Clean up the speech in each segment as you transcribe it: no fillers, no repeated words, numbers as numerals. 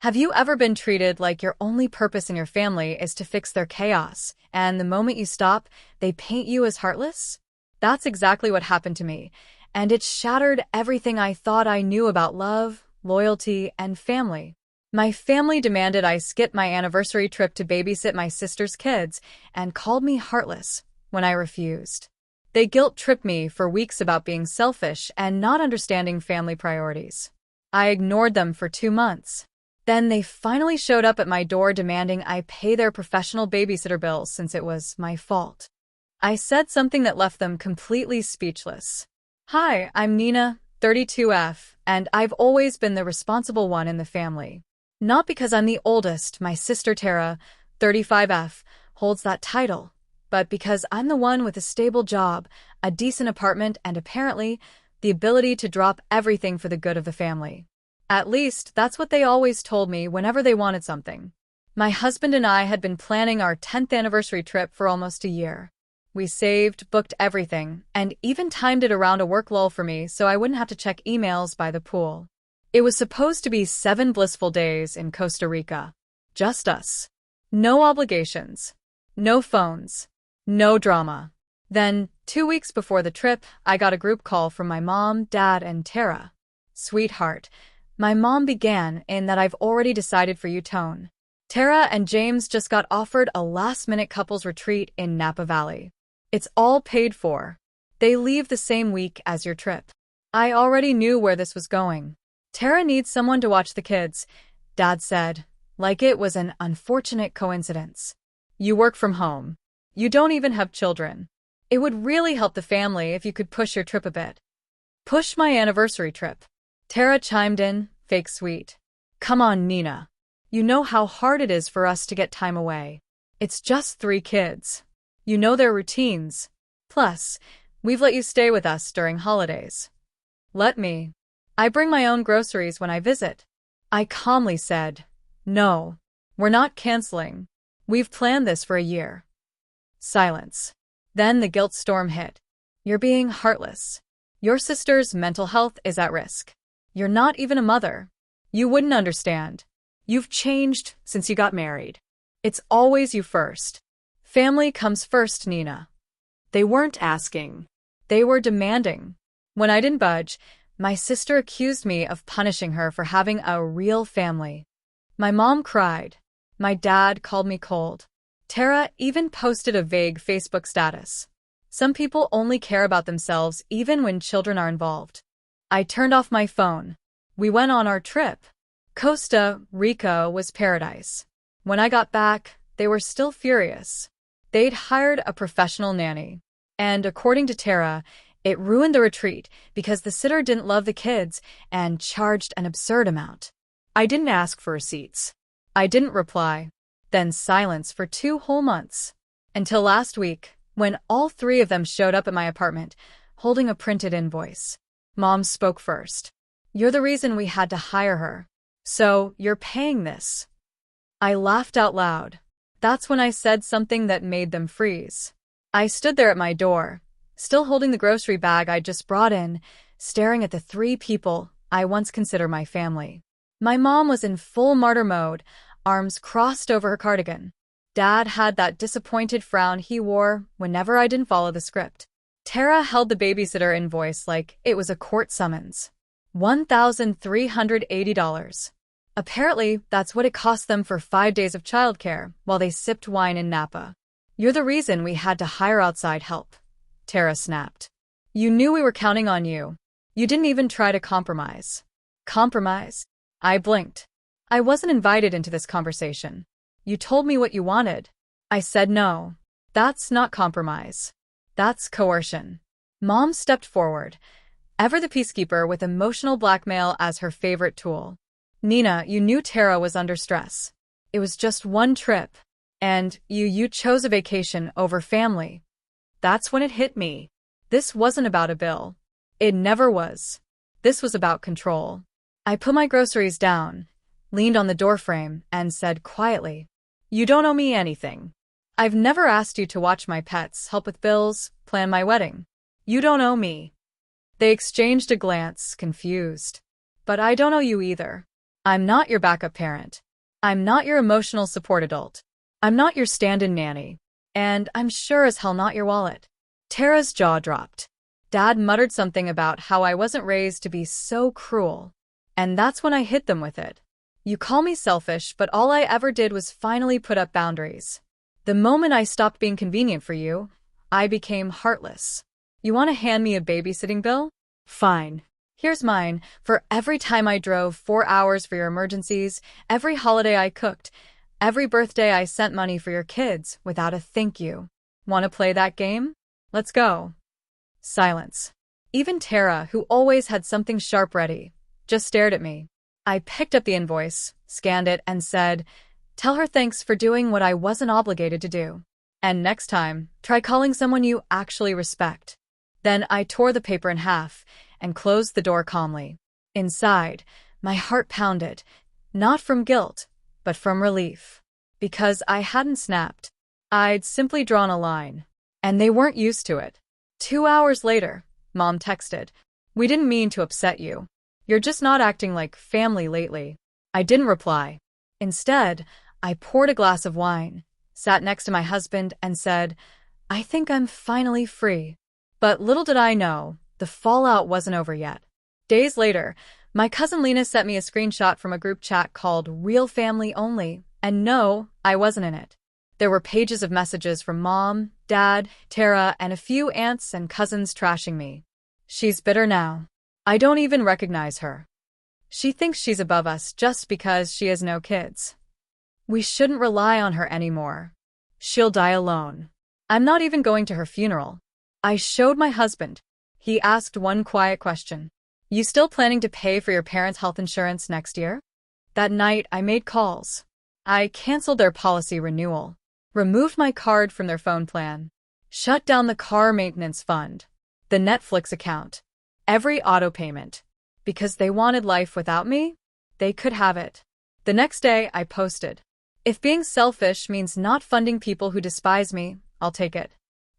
Have you ever been treated like your only purpose in your family is to fix their chaos, and the moment you stop, they paint you as heartless? That's exactly what happened to me, and it shattered everything I thought I knew about love, loyalty, and family. My family demanded I skip my anniversary trip to babysit my sister's kids and called me heartless when I refused. They guilt-tripped me for weeks about being selfish and not understanding family priorities. I ignored them for 2 months. Then they finally showed up at my door demanding I pay their professional babysitter bills since it was my fault. I said something that left them completely speechless. Hi, I'm Nina, 32F, and I've always been the responsible one in the family. Not because I'm the oldest, my sister Tara, 35F, holds that title, but because I'm the one with a stable job, a decent apartment, and apparently, the ability to drop everything for the good of the family. At least, that's what they always told me whenever they wanted something. My husband and I had been planning our 10th anniversary trip for almost a year. We saved, booked everything, and even timed it around a work lull for me so I wouldn't have to check emails by the pool. It was supposed to be 7 blissful days in Costa Rica. Just us. No obligations. No phones. No drama. Then, 2 weeks before the trip, I got a group call from my mom, dad, and Tara. Sweetheart, my mom began in that I've already decided for you tone. Tara and James just got offered a last-minute couples retreat in Napa Valley. It's all paid for. They leave the same week as your trip. I already knew where this was going. Tara needs someone to watch the kids, Dad said, like it was an unfortunate coincidence. You work from home. You don't even have children. It would really help the family if you could push your trip a bit. Push my anniversary trip. Tara chimed in, fake sweet. Come on, Nina. You know how hard it is for us to get time away. It's just 3 kids. You know their routines. Plus, we've let you stay with us during holidays. Let me. I bring my own groceries when I visit. I calmly said, no, we're not canceling. We've planned this for a year. Silence. Then the guilt storm hit. You're being heartless. Your sister's mental health is at risk. You're not even a mother. You wouldn't understand. You've changed since you got married. It's always you first. Family comes first, Nina. They weren't asking. They were demanding. When I didn't budge, my sister accused me of punishing her for having a real family. My mom cried. My dad called me cold. Tara even posted a vague Facebook status. Some people only care about themselves even when children are involved. I turned off my phone. We went on our trip. Costa Rica was paradise. When I got back, they were still furious. They'd hired a professional nanny. And according to Tara, it ruined the retreat because the sitter didn't love the kids and charged an absurd amount. I didn't ask for receipts. I didn't reply. Then silence for 2 whole months. Until last week, when all 3 of them showed up at my apartment, holding a printed invoice. Mom spoke first. You're the reason we had to hire her. So, you're paying this. I laughed out loud. That's when I said something that made them freeze. I stood there at my door, still holding the grocery bag I just brought in, staring at the 3 people I once considered my family. My mom was in full martyr mode, arms crossed over her cardigan. Dad had that disappointed frown he wore whenever I didn't follow the script. Tara held the babysitter invoice like it was a court summons. $1,380. Apparently, that's what it cost them for 5 days of childcare while they sipped wine in Napa. You're the reason we had to hire outside help, Tara snapped. You knew we were counting on you. You didn't even try to compromise. Compromise? I blinked. I wasn't invited into this conversation. You told me what you wanted. I said no. That's not compromise. That's coercion. Mom stepped forward, ever the peacekeeper with emotional blackmail as her favorite tool. Nina, you knew Tara was under stress. It was just 1 trip. And you chose a vacation over family. That's when it hit me. This wasn't about a bill. It never was. This was about control. I put my groceries down, leaned on the doorframe, and said quietly, you don't owe me anything. I've never asked you to watch my pets, help with bills, plan my wedding. You don't owe me. They exchanged a glance, confused. But I don't owe you either. I'm not your backup parent. I'm not your emotional support adult. I'm not your stand-in nanny. And I'm sure as hell not your wallet. Tara's jaw dropped. Dad muttered something about how I wasn't raised to be so cruel. And that's when I hit them with it. You call me selfish, but all I ever did was finally put up boundaries. The moment I stopped being convenient for you, I became heartless. You want to hand me a babysitting bill? Fine. Here's mine. For every time I drove 4 hours for your emergencies, every holiday I cooked, every birthday I sent money for your kids without a thank you. Want to play that game? Let's go. Silence. Even Tara, who always had something sharp ready, just stared at me. I picked up the invoice, scanned it, and said, "Tell her thanks for doing what I wasn't obligated to do. And next time, try calling someone you actually respect." Then I tore the paper in half and closed the door calmly. Inside, my heart pounded, not from guilt, but from relief. Because I hadn't snapped. I'd simply drawn a line. And they weren't used to it. 2 hours later, Mom texted, "We didn't mean to upset you. You're just not acting like family lately." I didn't reply. Instead, I poured a glass of wine, sat next to my husband, and said, "I think I'm finally free." But little did I know, the fallout wasn't over yet. Days later, my cousin Lena sent me a screenshot from a group chat called Real Family Only, and no, I wasn't in it. There were pages of messages from Mom, Dad, Tara, and a few aunts and cousins trashing me. She's bitter now. I don't even recognize her. She thinks she's above us just because she has no kids. We shouldn't rely on her anymore. She'll die alone. I'm not even going to her funeral. I showed my husband. He asked one quiet question. "You still planning to pay for your parents' health insurance next year?" That night, I made calls. I canceled their policy renewal, removed my card from their phone plan, shut down the car maintenance fund, the Netflix account, every auto payment. Because they wanted life without me, they could have it. The next day, I posted, "If being selfish means not funding people who despise me, I'll take it.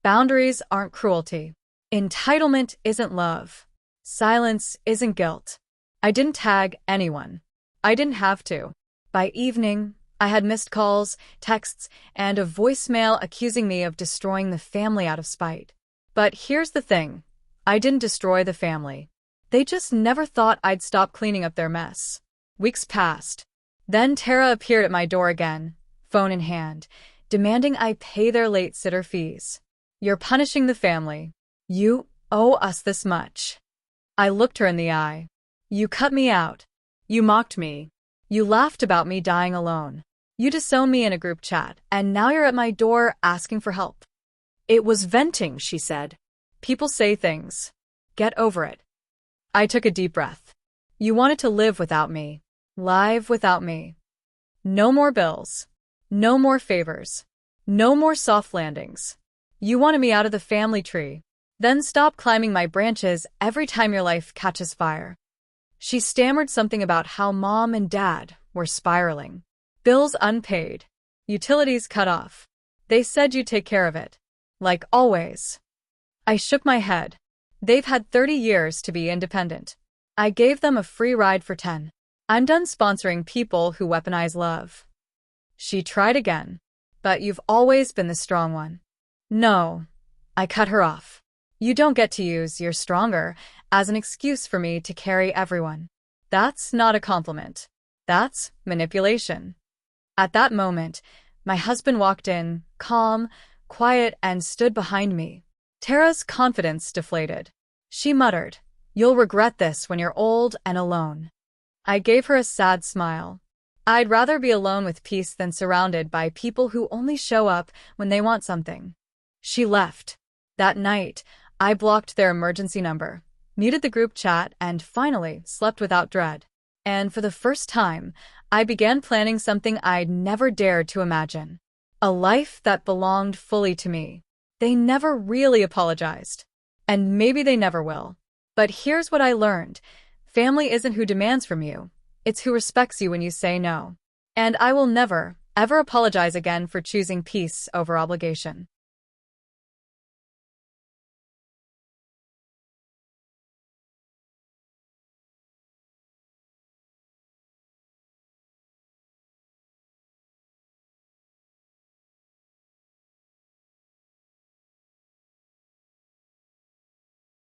Boundaries aren't cruelty. Entitlement isn't love. Silence isn't guilt." I didn't tag anyone. I didn't have to. By evening, I had missed calls, texts, and a voicemail accusing me of destroying the family out of spite. But here's the thing. I didn't destroy the family. They just never thought I'd stop cleaning up their mess. Weeks passed. Then Tara appeared at my door again, phone in hand, demanding I pay their late sitter fees. "You're punishing the family. You owe us this much." I looked her in the eye. "You cut me out. You mocked me. You laughed about me dying alone. You disowned me in a group chat, and now you're at my door asking for help." "It was venting," she said. "People say things. Get over it." I took a deep breath. You wanted to live without me. Live without me. No more bills. No more favors. No more soft landings. You wanted me out of the family tree. Then stop climbing my branches every time your life catches fire. She stammered something about how Mom and Dad were spiraling. Bills unpaid. Utilities cut off. They said you'd take care of it. Like always. I shook my head. They've had 30 years to be independent. I gave them a free ride for 10. I'm done sponsoring people who weaponize love. She tried again. "But you've always been the strong one." "No." I cut her off. "You don't get to use 'you're stronger' as an excuse for me to carry everyone. That's not a compliment. That's manipulation." At that moment, my husband walked in, calm, quiet, and stood behind me. Tara's confidence deflated. She muttered, "You'll regret this when you're old and alone." I gave her a sad smile. I'd rather be alone with peace than surrounded by people who only show up when they want something. She left. That night, I blocked their emergency number, muted the group chat, and finally slept without dread. And for the first time, I began planning something I'd never dared to imagine. A life that belonged fully to me. They never really apologized. And maybe they never will. But here's what I learned. Family isn't who demands from you. It's who respects you when you say no. And I will never, ever apologize again for choosing peace over obligation.